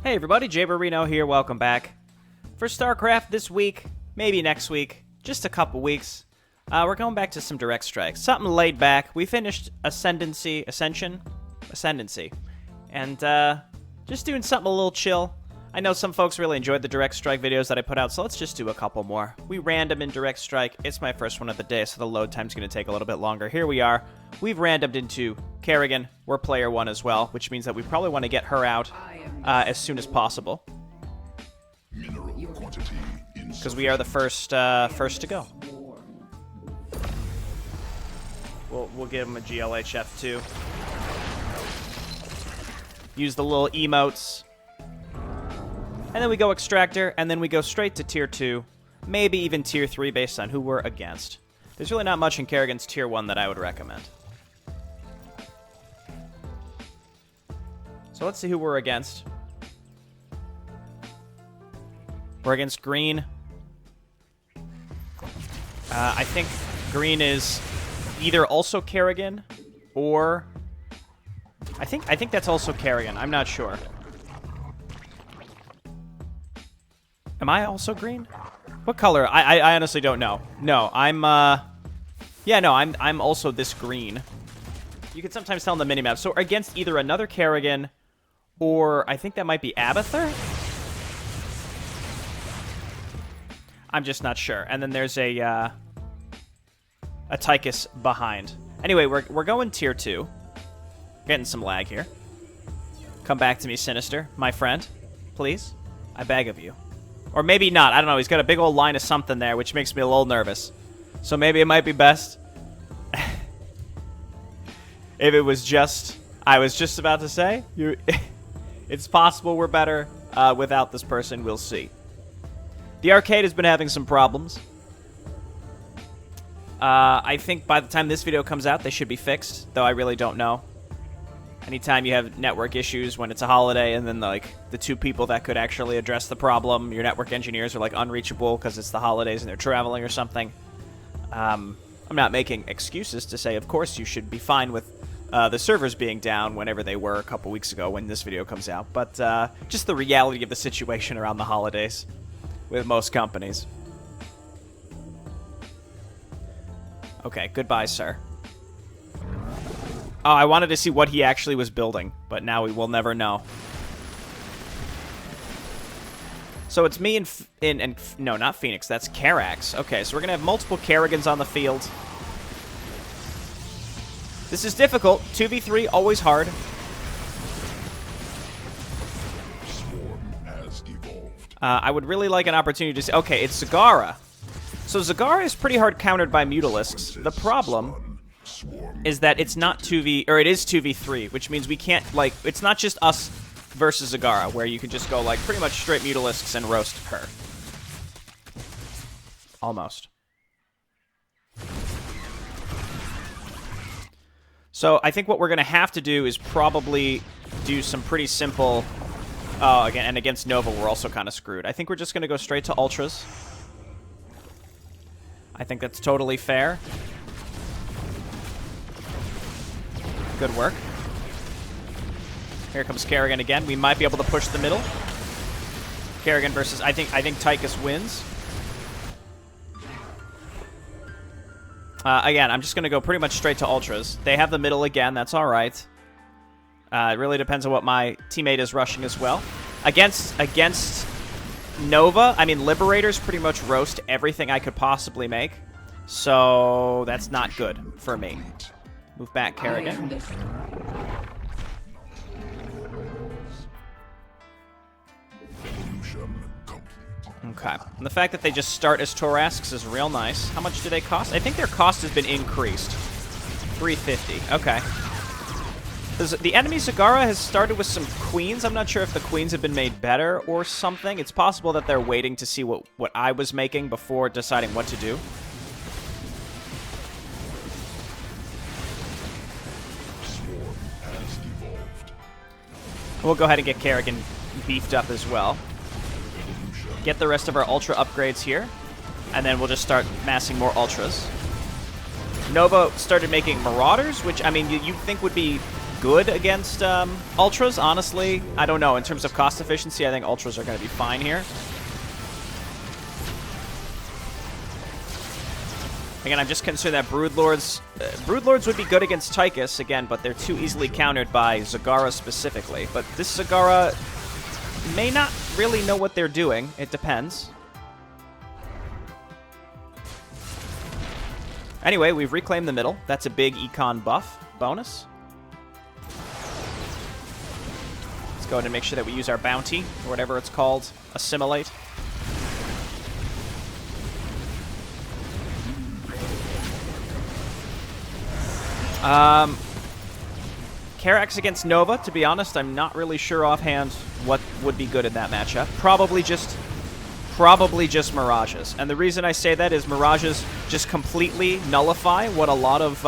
Hey everybody, Jay Barino here, welcome back. For StarCraft this week, maybe next week, just a couple weeks, we're going back to some direct strikes. Something laid back. We finished Ascendancy, and just doing something a little chill. I know some folks really enjoyed the direct strike videos that I put out, so let's just do a couple more. We random in direct strike. It's my first one of the day, so the load time's going to take a little bit longer. Here we are. We've randomed into Kerrigan. We're player one as well, which means that we probably want to get her out as soon as possible, because we are the first to go. We'll give him a GLHF too. Use the little emotes. And then we go Extractor, and then we go straight to Tier 2, maybe even Tier 3 based on who we're against. There's really not much in Kerrigan's Tier 1 that I would recommend. So let's see who we're against. We're against Green. I think Green is either also Kerrigan, or... I think that's also Kerrigan. I'm not sure. Am I also green? What color? I honestly don't know. No, I'm I'm also this green. You can sometimes tell in the minimap. So we're against either another Kerrigan, or I think that might be Abathur? I'm just not sure. And then there's a Tychus behind. Anyway, we're going Tier 2. Getting some lag here. Come back to me, Sinister, my friend. Please. I beg of you. Or maybe not. I don't know. He's got a big old line of something there, which makes me a little nervous. So maybe it might be best if it was just... I was just about to say, it's possible we're better without this person. We'll see. The arcade has been having some problems. I think by the time this video comes out, they should be fixed, though I really don't know. Anytime you have network issues when it's a holiday, and then like the two people that could actually address the problem, your network engineers are like unreachable because it's the holidays and they're traveling or something. I'm not making excuses to say, of course, you should be fine with the servers being down whenever they were a couple weeks ago when this video comes out, but just the reality of the situation around the holidays with most companies. Okay, goodbye, sir. Oh, I wanted to see what he actually was building, but now we will never know. So it's me and no, not Phoenix. That's Carax. Okay, so we're gonna have multiple Kerrigans on the field. This is difficult. 2v3, always hard. I would really like an opportunity to see... Okay, it's Zagara. So Zagara is pretty hard countered by Mutalisks. The problem is that it's not 2v... Or it is 2v3, which means we can't, like... It's not just us versus Zagara, where you can just go, like, pretty much straight Mutalisks and roast her. Almost. So I think what we're going to have to do is probably do some pretty simple... Oh, again, and against Nova, we're also kind of screwed. I think we're just going to go straight to Ultras. I think that's totally fair. Good work. Here comes Kerrigan again. We might be able to push the middle. Kerrigan versus... I think Tychus wins. Again, I'm just going to go pretty much straight to Ultras. They have the middle again. That's all right. It really depends on what my teammate is rushing as well. Against Nova, I mean, Liberators pretty much roast everything I could possibly make. So that's not good for me. Move back, Kerrigan. Okay. And the fact that they just start as Torasks is real nice. How much do they cost? I think their cost has been increased. 350. Okay. The enemy Zagara has started with some queens. I'm not sure if the queens have been made better or something. It's possible that they're waiting to see what I was making before deciding what to do. We'll go ahead and get Kerrigan beefed up as well. Get the rest of our Ultra upgrades here. And then we'll just start massing more Ultras. Nova started making Marauders, which, I mean, you'd think would be good against Ultras, honestly. I don't know. In terms of cost efficiency, I think Ultras are going to be fine here. Again, I'm just concerned that Broodlords... Broodlords would be good against Tychus, again, but they're too easily countered by Zagara specifically. But this Zagara may not really know what they're doing. It depends. Anyway, we've reclaimed the middle. That's a big econ buff bonus. Let's go ahead and make sure that we use our bounty, or whatever it's called. Assimilate. Karax against Nova, to be honest, I'm not really sure offhand what would be good in that matchup. Probably just Mirages. And the reason I say that is Mirages just completely nullify what a lot of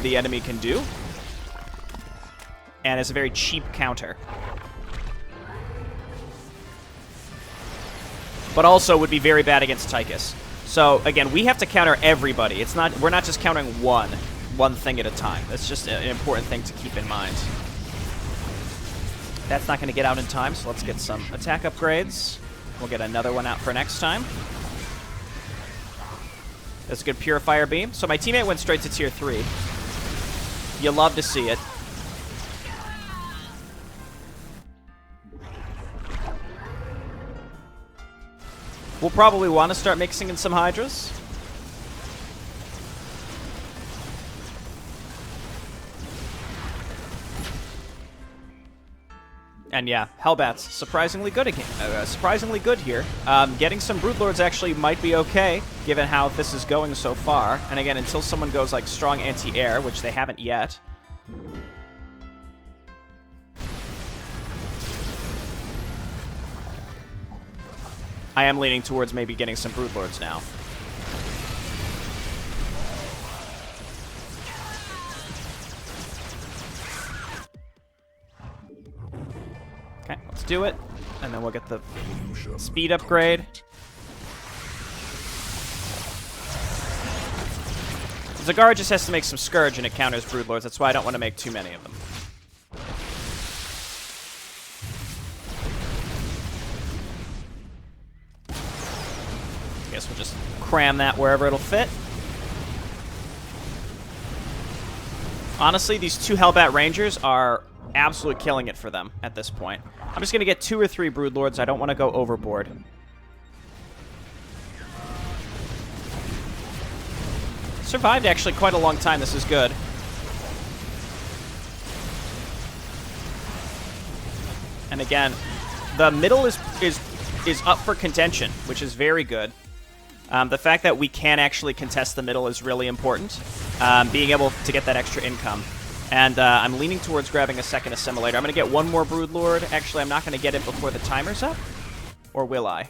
the enemy can do. And it's a very cheap counter. But also would be very bad against Tychus. So again, we have to counter everybody. We're not just countering one thing at a time. That's just an important thing to keep in mind. That's not going to get out in time, so let's get some attack upgrades. We'll get another one out for next time. That's a good Purifier Beam. So my teammate went straight to Tier 3. You love to see it. We'll probably want to start mixing in some Hydras. And yeah, Hellbats, surprisingly good again. Surprisingly good here. Getting some Broodlords actually might be okay, given how this is going so far. And again, until someone goes like strong anti-air, which they haven't yet. I am leaning towards maybe getting some Broodlords now. Okay, let's do it. And then we'll get the speed upgrade. Zagara just has to make some Scourge and it counters Broodlords. That's why I don't want to make too many of them. Guess we'll just cram that wherever it'll fit. Honestly, these two Hellbat Rangers are absolutely killing it for them at this point. I'm just going to get 2 or 3 Broodlords. I don't want to go overboard. Survived actually quite a long time. This is good. And again, the middle is up for contention, which is very good. The fact that we can actually contest the middle is really important. Being able to get that extra income. And I'm leaning towards grabbing a second Assimilator. I'm going to get one more Broodlord. Actually, I'm not going to get it before the timer's up. Or will I?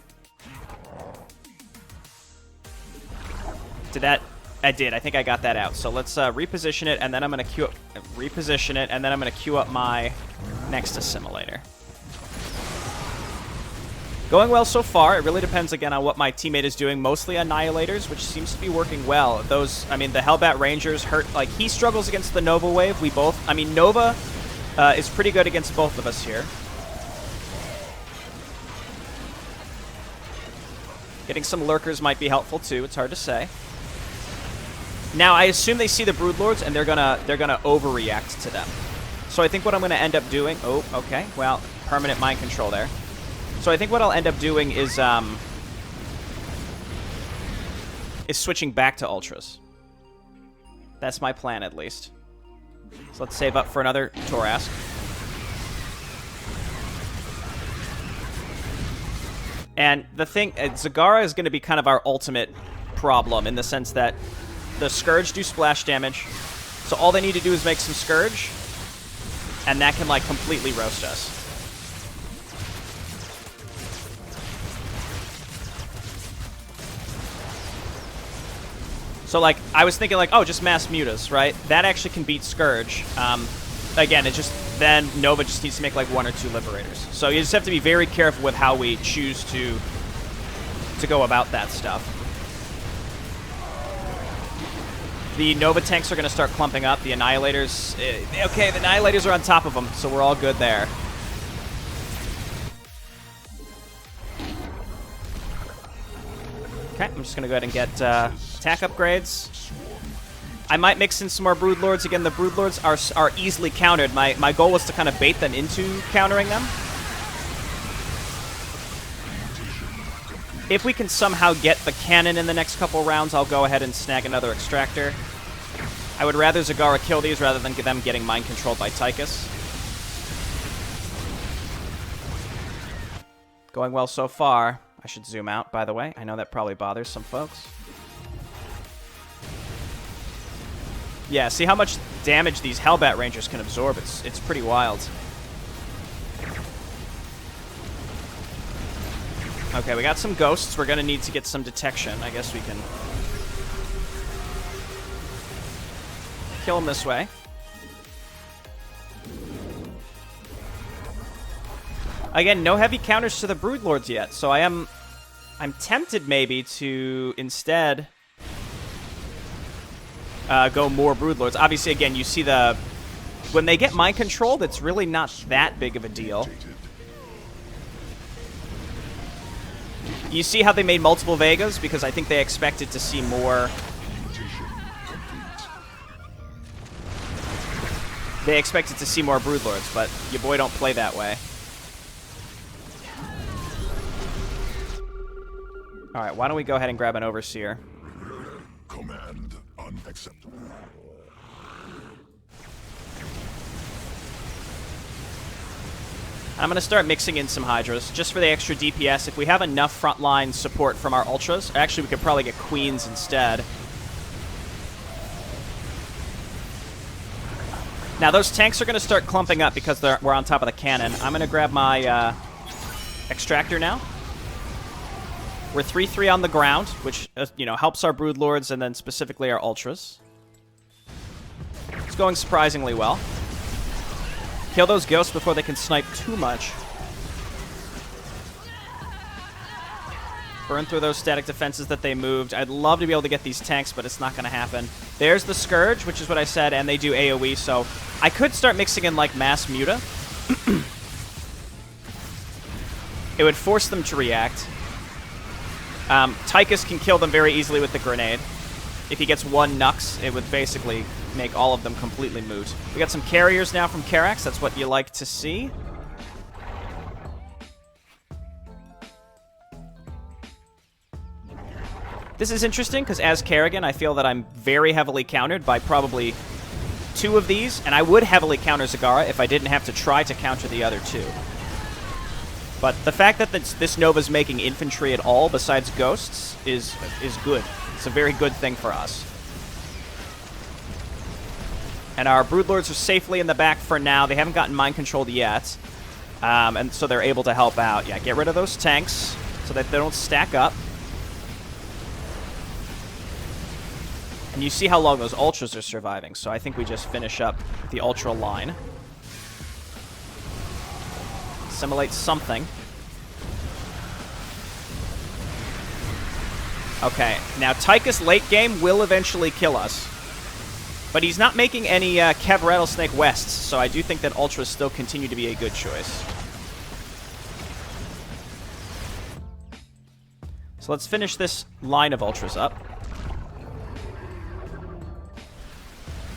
Did that? I did. I think I got that out. So let's reposition it, and then I'm going to queue up... Reposition it, and then I'm going to queue up my next Assimilator. Going well so far. It really depends, again, on what my teammate is doing. Mostly Annihilators, which seems to be working well. Those, I mean, the Hellbat Rangers hurt. Like, he struggles against the Nova wave. We both... I mean, Nova is pretty good against both of us here. Getting some Lurkers might be helpful, too. It's hard to say. Now, I assume they see the Broodlords, and they're gonna overreact to them. So I think what I'm gonna end up doing... Oh, okay. Well, permanent mind control there. So I think what I'll end up doing is switching back to Ultras. That's my plan, at least. So let's save up for another Torask. And the thing... Zagara is going to be kind of our ultimate problem, in the sense that the Scourge do splash damage. So all they need to do is make some Scourge, and that can, like, completely roast us. So, like, I was thinking, like, oh, just mass Mutas, right? That actually can beat Scourge. Again, it just... Then Nova just needs to make, like, 1 or 2 Liberators. So you just have to be very careful with how we choose to go about that stuff. The Nova tanks are going to start clumping up. The Annihilators... okay, the Annihilators are on top of them, so we're all good there. Okay, I'm just going to go ahead and get attack upgrades. I might mix in some more Broodlords. Again, the Broodlords are easily countered. My goal was to kind of bait them into countering them. If we can somehow get the cannon in the next couple rounds, I'll go ahead and snag another extractor. I would rather Zagara kill these rather than them getting mind-controlled by Tychus. Going well so far. I should zoom out, by the way. I know that probably bothers some folks. Yeah, see how much damage these Hellbat Rangers can absorb? It's pretty wild. Okay, we got some ghosts. We're going to need to get some detection. I guess we can kill them this way. Again, no heavy counters to the Broodlords yet, so I'm tempted maybe to instead go more Broodlords. Obviously, again, you see when they get mind controlled, it's really not that big of a deal. You see how they made multiple Vegas? Because I think they expected to see more. They expected to see more Broodlords, but your boy don't play that way. Alright, why don't we go ahead and grab an Overseer? Command unacceptable. I'm going to start mixing in some Hydras, just for the extra DPS. If we have enough frontline support from our Ultras, actually we could probably get Queens instead. Now those tanks are going to start clumping up because we're on top of the cannon. I'm going to grab my Extractor now. We're 3-3 on the ground, which you know, helps our Broodlords and then specifically our Ultras. It's going surprisingly well. Kill those ghosts before they can snipe too much. Burn through those static defenses that they moved. I'd love to be able to get these tanks, but it's not going to happen. There's the Scourge, which is what I said, and they do AoE, so I could start mixing in, like, Mass Muta. It would force them to react. Tychus can kill them very easily with the grenade. If he gets one Nux, it would basically make all of them completely moot. We got some carriers now from Karax. That's what you like to see. This is interesting, because as Kerrigan, I feel that I'm very heavily countered by probably 2 of these, and I would heavily counter Zagara if I didn't have to try to counter the other 2. But the fact that this Nova's making infantry at all besides ghosts is good. It's a very good thing for us. And our Broodlords are safely in the back for now. They haven't gotten mind controlled yet. And so they're able to help out. Yeah, get rid of those tanks so that they don't stack up. And you see how long those Ultras are surviving. So I think we just finish up the Ultra line. Assimilate something. Okay, now Tychus late game will eventually kill us. But he's not making any Kev Rattlesnake Wests, so I do think that Ultras still continue to be a good choice. So let's finish this line of Ultras up.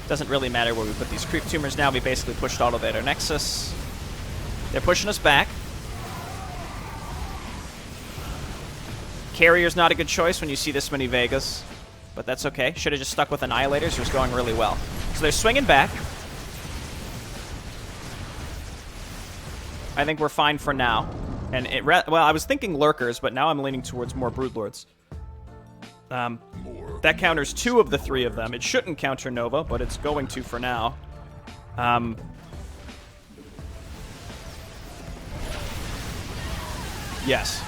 Doesn't really matter where we put these creep tumors now. We basically pushed all of it. Our Nexus. They're pushing us back. Carrier's not a good choice when you see this many Vegas. But that's okay. Should have just stuck with Annihilators. It was going really well. So they're swinging back. I think we're fine for now. And well, I was thinking Lurkers, but now I'm leaning towards more Broodlords. That counters 2 of the 3 of them. It shouldn't counter Nova, but it's going to for now. Yes.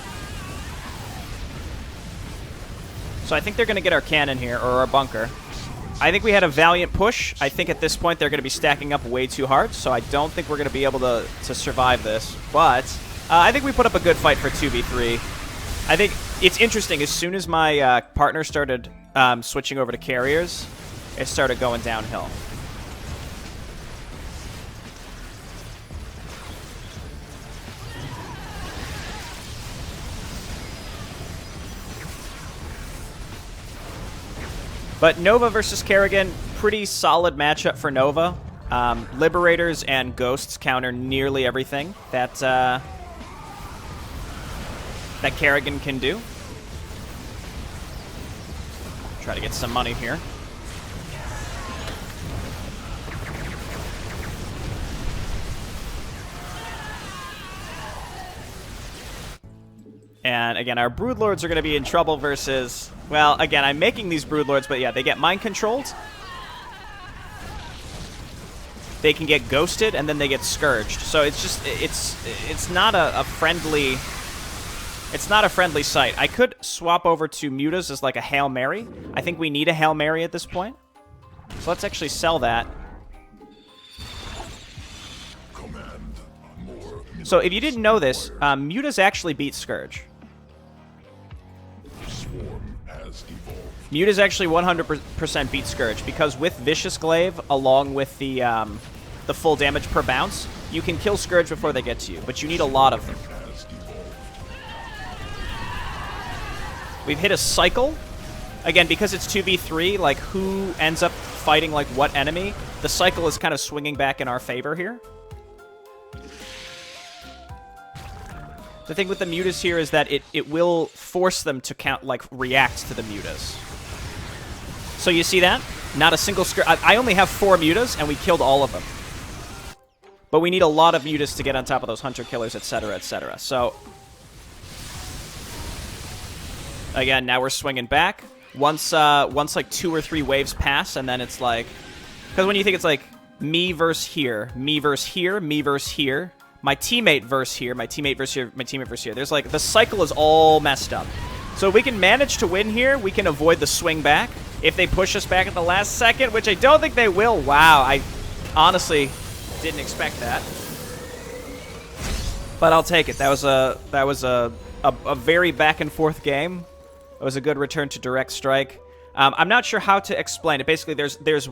So I think they're going to get our cannon here, or our bunker. I think we had a valiant push. I think at this point they're going to be stacking up way too hard, so I don't think we're going to be able to survive this. But I think we put up a good fight for 2v3. I think it's interesting. As soon as my partner started switching over to carriers, it started going downhill. But Nova versus Kerrigan, pretty solid matchup for Nova. Liberators and Ghosts counter nearly everything that that Kerrigan can do. Try to get some money here. And again, our Broodlords are going to be in trouble versus... Well, again, I'm making these Broodlords, but yeah, they get mind-controlled. They can get ghosted, and then they get scourged. So it's just... It's not a friendly... It's not a friendly sight. I could swap over to Mutas as like a Hail Mary. I think we need a Hail Mary at this point. So let's actually sell that. So if you didn't know this, Mutas actually beat Scourge. Mutas actually 100% beat Scourge, because with Vicious Glaive, along with the full damage per bounce, you can kill Scourge before they get to you, but you need a lot of them. We've hit a cycle. Again, because it's 2v3, like, who ends up fighting, like, what enemy, the cycle is kind of swinging back in our favor here. The thing with the Mutas here is that it will force them to react to the Mutas. So you see that? Not a single Scourge. I only have 4 Mutas, and we killed all of them. But we need a lot of Mutas to get on top of those Hunter Killers, etc., etc. So... Again, now we're swinging back. Once like 2 or 3 waves pass, and then it's like... Because when you think it's like me versus here, me versus here, me versus here, my teammate versus here, my teammate versus here, my teammate versus here. There's like... The cycle is all messed up. So if we can manage to win here, we can avoid the swing back. If they push us back at the last second, which I don't think they will. Wow, I honestly didn't expect that. But I'll take it. That was a very back and forth game. It was a good return to direct strike. I'm not sure how to explain it. Basically, there's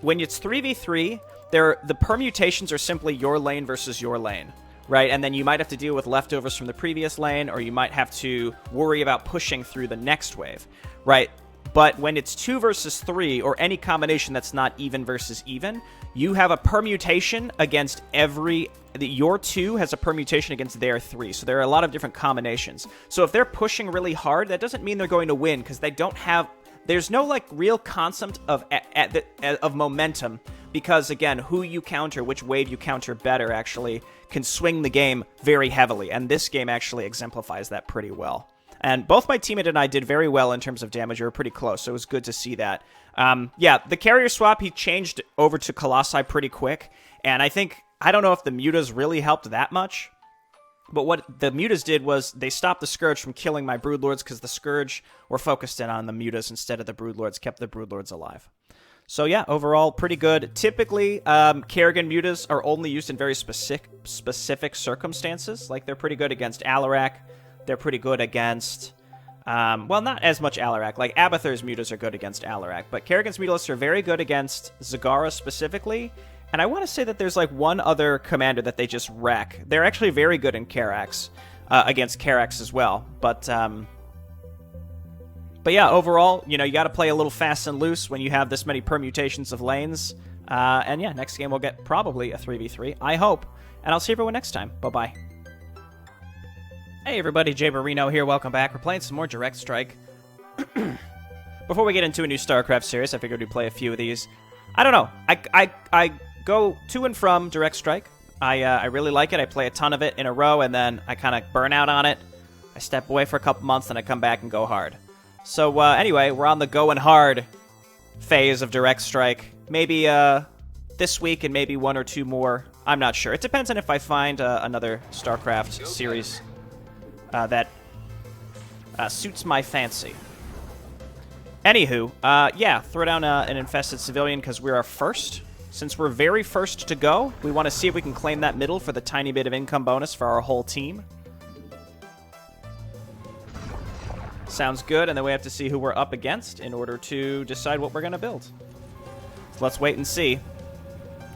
when it's 3v3, the permutations are simply your lane versus your lane, right? And then you might have to deal with leftovers from the previous lane, or you might have to worry about pushing through the next wave, right? But when it's 2 versus 3, or any combination that's not even versus even, you have a permutation against every... Your 2 has a permutation against their 3, so there are a lot of different combinations. So if they're pushing really hard, that doesn't mean they're going to win, because they don't have... There's no, like, real concept of momentum, because, again, who you counter, which wave you counter better, actually can swing the game very heavily, and this game actually exemplifies that pretty well. And both my teammate and I did very well in terms of damage. We were pretty close, so it was good to see that. Yeah, the carrier swap, he changed over to Colossi pretty quick, and I don't know if the Mutas really helped that much, but what the Mutas did was they stopped the Scourge from killing my Broodlords, because the Scourge were focused in on the Mutas instead of the Broodlords, kept the Broodlords alive. So yeah, overall, pretty good. Typically, Kerrigan Mutas are only used in very specific circumstances. Like, they're pretty good against Alarak. They're pretty good against... well, not as much Alarak. Like, Abathur's Mutas are good against Alarak, but Kerrigan's Mutalists are very good against Zagara specifically. And I want to say that there's, like, one other commander that they just wreck. They're actually very good in Karax, against Karax as well. But yeah, overall, you know, you got to play a little fast and loose when you have this many permutations of lanes. And yeah, next game we'll get probably a 3v3, I hope. And I'll see everyone next time. Bye-bye. Hey everybody, Jay Marino here. Welcome back. We're playing some more Direct Strike. Before we get into a new StarCraft series, I figured we'd play a few of these. I don't know. I go to and from Direct Strike. I really like it. I play a ton of it in a row, and then I kind of burn out on it. I step away for a couple months, then I come back and go hard. So anyway, we're on the going hard phase of Direct Strike. Maybe this week and maybe 1 or 2 more. I'm not sure. It depends on if I find another StarCraft series that suits my fancy. Anywho, yeah, throw down an infested civilian because we're our first. Since we're very first to go, we want to see if we can claim that middle for the tiny bit of income bonus for our whole team. Sounds good, and then we have to see who we're up against in order to decide what we're going to build. So let's wait and see.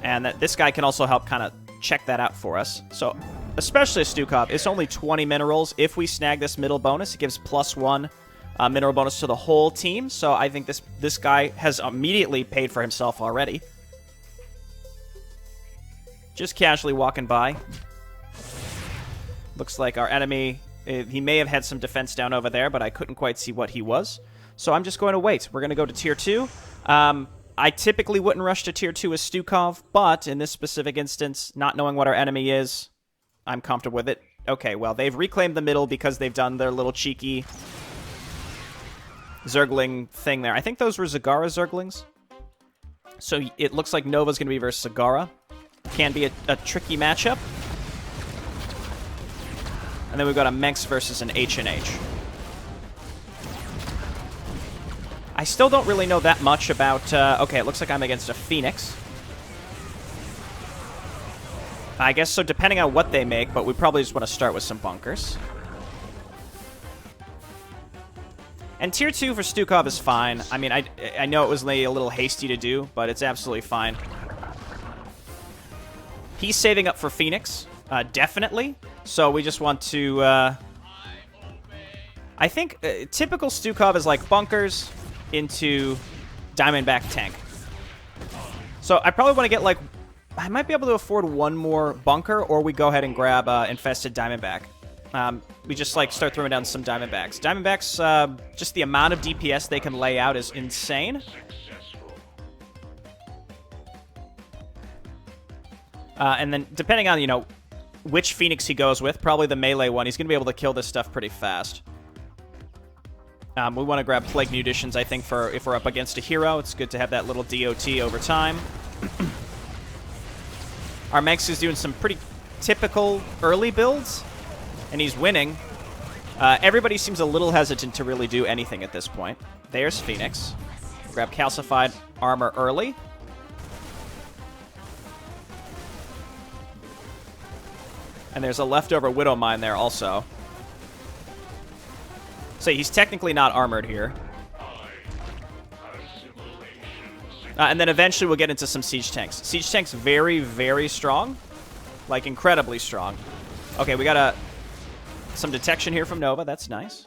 And this guy can also help kind of check that out for us. So, especially Stukov, it's only 20 minerals. If we snag this middle bonus, it gives +1 mineral bonus to the whole team. So I think this guy has immediately paid for himself already. Just casually walking by. Looks like our enemy, he may have had some defense down over there, but I couldn't quite see what he was. So I'm just going to wait. We're going to go to Tier 2. I typically wouldn't rush to Tier 2 as Stukov, but in this specific instance, not knowing what our enemy is, I'm comfortable with it. Okay, well, they've reclaimed the middle because they've done their little cheeky Zergling thing there. I think those were Zagara Zerglings. So it looks like Nova's going to be versus Zagara. Can be a tricky matchup. And then we've got a Menx versus an H&H. I still don't really know that much about... okay, it looks like I'm against a Phoenix. I guess so, depending on what they make, but we probably just want to start with some bunkers. And Tier 2 for Stukov is fine. I mean, I know it was a little hasty to do, but it's absolutely fine. He's saving up for Phoenix, definitely. So we just want to... I think typical Stukov is like bunkers into Diamondback tank. So I probably want to get like... I might be able to afford one more bunker, or we go ahead and grab Infested Diamondback. We just like start throwing down some Diamondbacks. Diamondbacks, just the amount of DPS they can lay out is insane. And then depending on, you know, which Phoenix he goes with, probably the melee one, he's going to be able to kill this stuff pretty fast. We want to grab Plague Munitions, I think, for if we're up against a hero. It's good to have that little DOT over time. Our Menx is doing some pretty typical early builds, and he's winning. Everybody seems a little hesitant to really do anything at this point. There's Phoenix. Grab Calcified Armor early. And there's a leftover Widow Mine there also. So he's technically not armored here. And then eventually we'll get into some Siege Tanks. Siege Tanks very, very strong. Like, incredibly strong. Okay, we got some detection here from Nova. That's nice.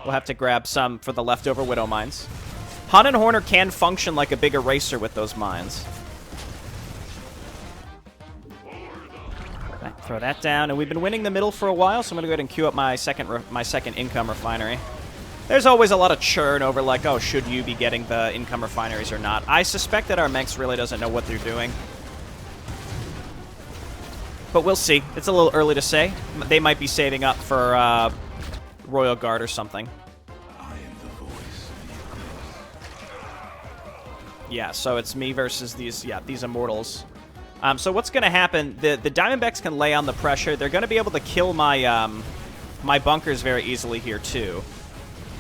We'll have to grab some for the leftover Widow Mines. Hun and Horner can function like a big eraser with those mines. Throw that down, and we've been winning the middle for a while, so I'm going to go ahead and queue up my second income refinery. There's always a lot of churn over, like, oh, should you be getting the income refineries or not? I suspect that our Menx really doesn't know what they're doing. But we'll see. It's a little early to say. They might be saving up for Royal Guard or something. Yeah, so it's me versus these Immortals. So what's going to happen, the Diamondbacks can lay on the pressure. They're going to be able to kill my my bunkers very easily here, too.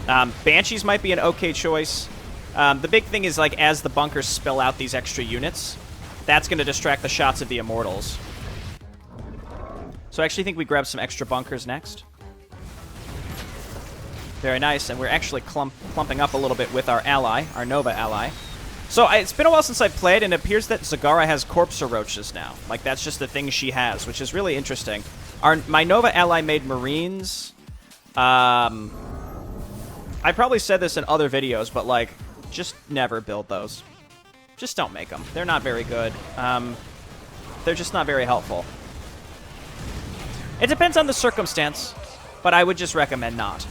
Banshees might be an okay choice. The big thing is, like, as the bunkers spill out these extra units, that's going to distract the shots of the Immortals. So I actually think we grab some extra bunkers next. Very nice, and we're actually clumping up a little bit with our ally, our Nova ally. So it's been a while since I played, and it appears that Zagara has Corpse Roaches now. Like, that's just the thing she has, which is really interesting. My Nova ally made Marines. I probably said this in other videos, but, like, just never build those. Just don't make them. They're not very good. They're just not very helpful. It depends on the circumstance, but I would just recommend not.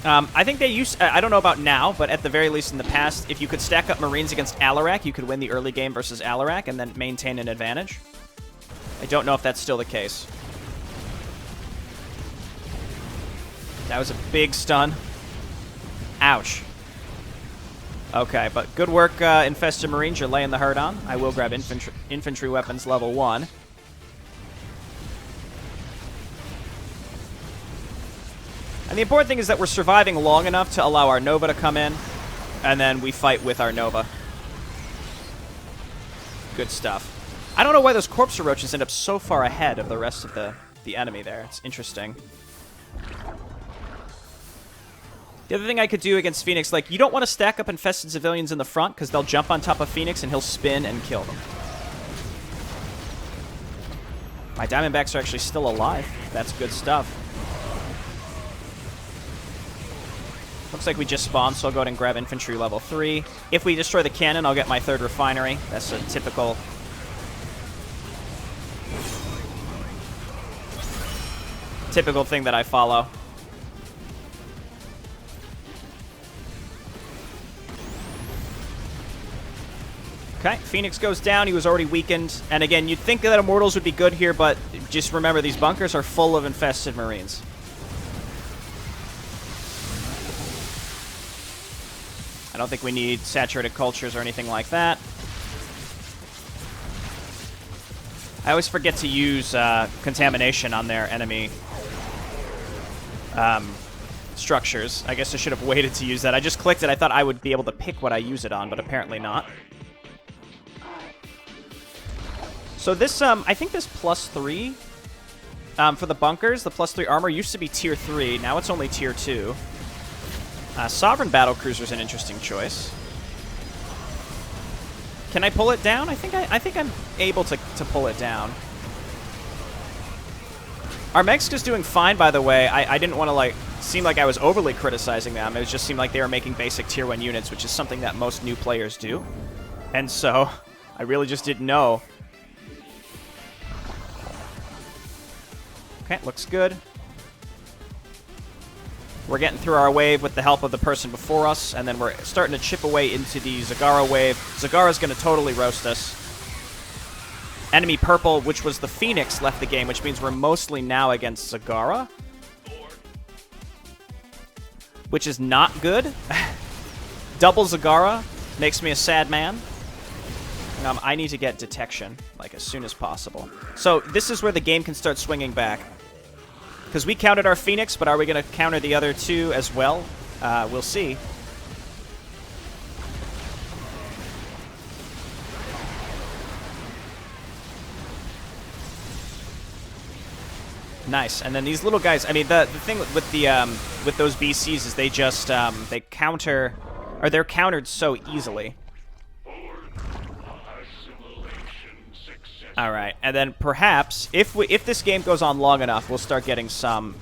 I think they used... I don't know about now, but at the very least in the past, if you could stack up Marines against Alarak, you could win the early game versus Alarak and then maintain an advantage. I don't know if that's still the case. That was a big stun. Ouch. Okay, but good work, Infested Marines. You're laying the hurt on. I will grab infantry weapons level 1. And the important thing is that we're surviving long enough to allow our Nova to come in, and then we fight with our Nova. Good stuff. I don't know why those Corpse Roaches end up so far ahead of the rest of the enemy there. It's interesting. The other thing I could do against Phoenix, like, you don't want to stack up infested civilians in the front because they'll jump on top of Phoenix and he'll spin and kill them. My Diamondbacks are actually still alive. That's good stuff. Looks like we just spawned, so I'll go ahead and grab infantry level 3. If we destroy the cannon, I'll get my 3rd refinery. That's a typical thing that I follow. Okay, Phoenix goes down. He was already weakened. And again, you'd think that Immortals would be good here, but just remember, these bunkers are full of infested Marines. I don't think we need saturated cultures or anything like that. I always forget to use contamination on their enemy structures. I guess I should have waited to use that. I just clicked it. I thought I would be able to pick what I use it on, but apparently not. So this, I think this +3 for the bunkers, the +3 armor used to be tier 3. Now it's only tier 2. Sovereign Battlecruiser is an interesting choice. Can I pull it down? I think I'm able to pull it down. Our Mexica's doing fine, by the way. I didn't want to, like, seem like I was overly criticizing them. It just seemed like they were making basic tier 1 units, which is something that most new players do. And so, I really just didn't know. Okay, looks good. We're getting through our wave with the help of the person before us, and then we're starting to chip away into the Zagara wave. Zagara's going to totally roast us. Enemy purple, which was the Phoenix, left the game, which means we're mostly now against Zagara, which is not good. Double Zagara makes me a sad man. I need to get detection, like, as soon as possible. So this is where the game can start swinging back. Because we counted our Phoenix, but are we going to counter the other two as well? We'll see. Nice. And then these little guys, I mean, the thing with the with those BCs is they just they counter, or they're countered so easily. All right, and then perhaps if this game goes on long enough, we'll start getting some.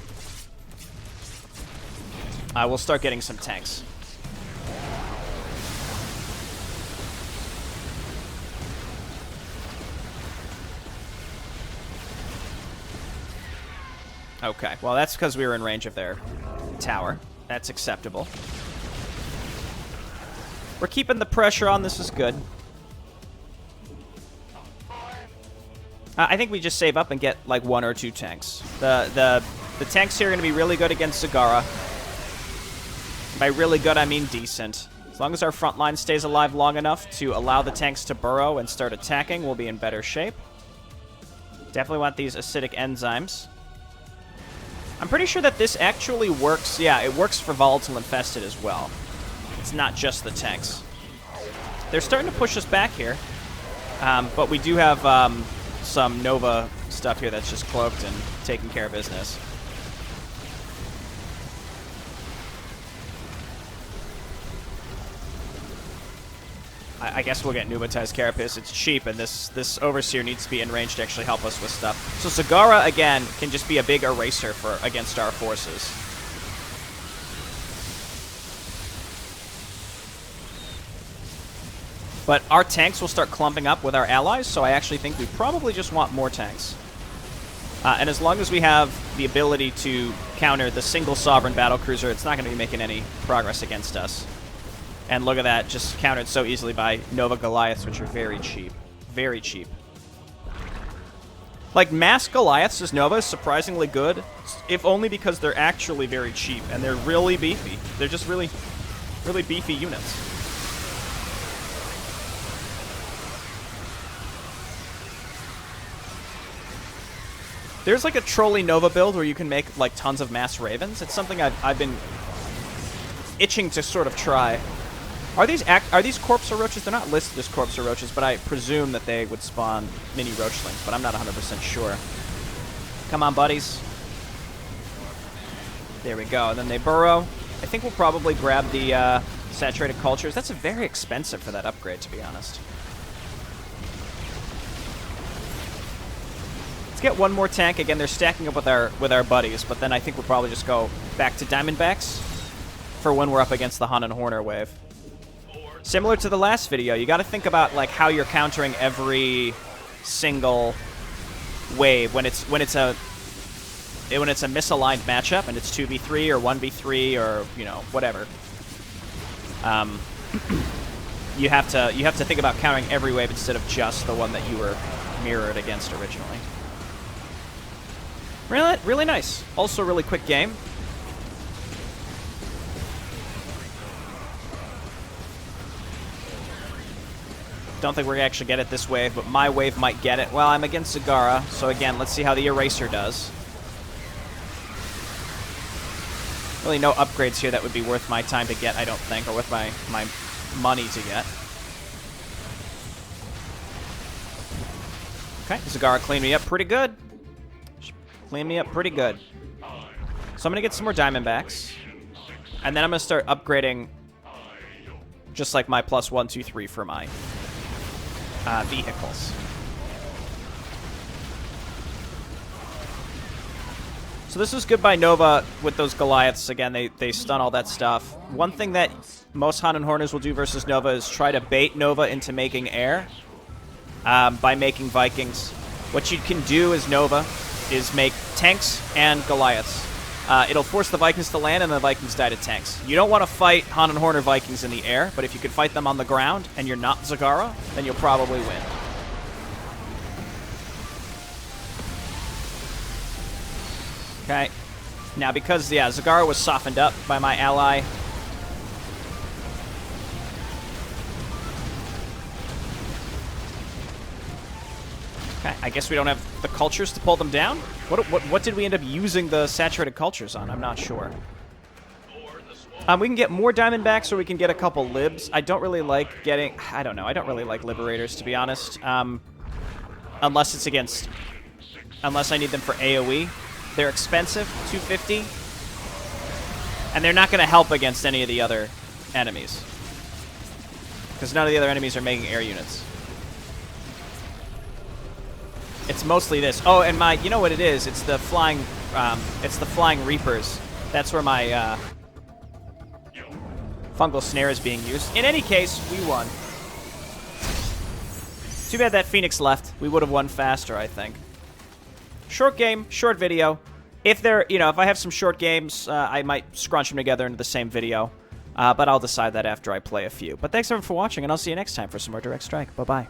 We'll start getting some tanks. Okay, well that's because we were in range of their tower. That's acceptable. We're keeping the pressure on. This is good. I think we just save up and get like 1 or 2 tanks. The tanks here are going to be really good against Zagara. By really good, I mean decent. As long as our front line stays alive long enough to allow the tanks to burrow and start attacking, we'll be in better shape. Definitely want these acidic enzymes. I'm pretty sure that this actually works. Yeah, it works for volatile infested as well. It's not just the tanks. They're starting to push us back here. But we do have some Nova stuff here that's just cloaked and taking care of business. I guess we'll get Pneumatized Carapace. It's cheap, and this Overseer needs to be in range to actually help us with stuff. So Zagara, again, can just be a big eraser against our forces. But our tanks will start clumping up with our allies, so I actually think we probably just want more tanks. And as long as we have the ability to counter the single Sovereign Battlecruiser, it's not going to be making any progress against us. And look at that, just countered so easily by Nova Goliaths, which are very cheap. Very cheap. Like, mass Goliaths as Nova is surprisingly good, if only because they're actually very cheap, and they're really beefy. They're just really, really beefy units. There's like a Trolley Nova build where you can make like tons of mass Ravens. It's something I've been itching to sort of try. Are these Corpse Roaches? They're not listed as Corpse Roaches, but I presume that they would spawn mini Roachlings, but I'm not 100% sure. Come on, buddies. There we go. And then they burrow. I think we'll probably grab the saturated cultures. That's very expensive for that upgrade, to be honest. Let's get one more tank. Again, they're stacking up with our buddies, but then I think we'll probably just go back to Diamondbacks for when we're up against the Han and Horner wave. Similar to the last video, you got to think about like how you're countering every single wave when it's a misaligned matchup and it's 2v3 or 1v3 or, you know, whatever. You have to think about countering every wave instead of just the one that you were mirrored against originally. Really nice. Also really quick game. Don't think we're going to actually get it this wave, but my wave might get it. Well, I'm against Zagara, so again, let's see how the Eraser does. Really no upgrades here that would be worth my time to get, I don't think, or worth my money to get. Okay, Zagara cleaned me up pretty good. Cleaned me up pretty good. So I'm going to get some more Diamondbacks, and then I'm going to start upgrading just like my plus 1, 2, 3 for my vehicles. So this was good by Nova with those Goliaths. Again, they stun all that stuff. One thing that most Han and Horners will do versus Nova is try to bait Nova into making air by making Vikings. What you can do as Nova is make tanks and Goliaths. It'll force the Vikings to land and the Vikings die to tanks. You don't want to fight Han and Horner Vikings in the air, but if you can fight them on the ground and you're not Zagara, then you'll probably win. Okay. Now because, yeah, Zagara was softened up by my ally. Okay, I guess we don't have the cultures to pull them down? What did we end up using the saturated cultures on? I'm not sure. We can get more Diamondbacks or we can get a couple Libs. I don't really like getting... I don't know. I don't really like Liberators, to be honest. Unless it's against... Unless I need them for AoE. They're expensive, $250. And they're not going to help against any of the other enemies. Because none of the other enemies are making air units. It's mostly this. Oh, and my, you know what it is? It's the flying Reapers. That's where my fungal snare is being used. In any case, we won. Too bad that Phoenix left. We would have won faster, I think. Short game, short video. If they're, you know, if I have some short games, I might scrunch them together into the same video. But I'll decide that after I play a few. But thanks everyone for watching, and I'll see you next time for some more Direct Strike. Bye-bye.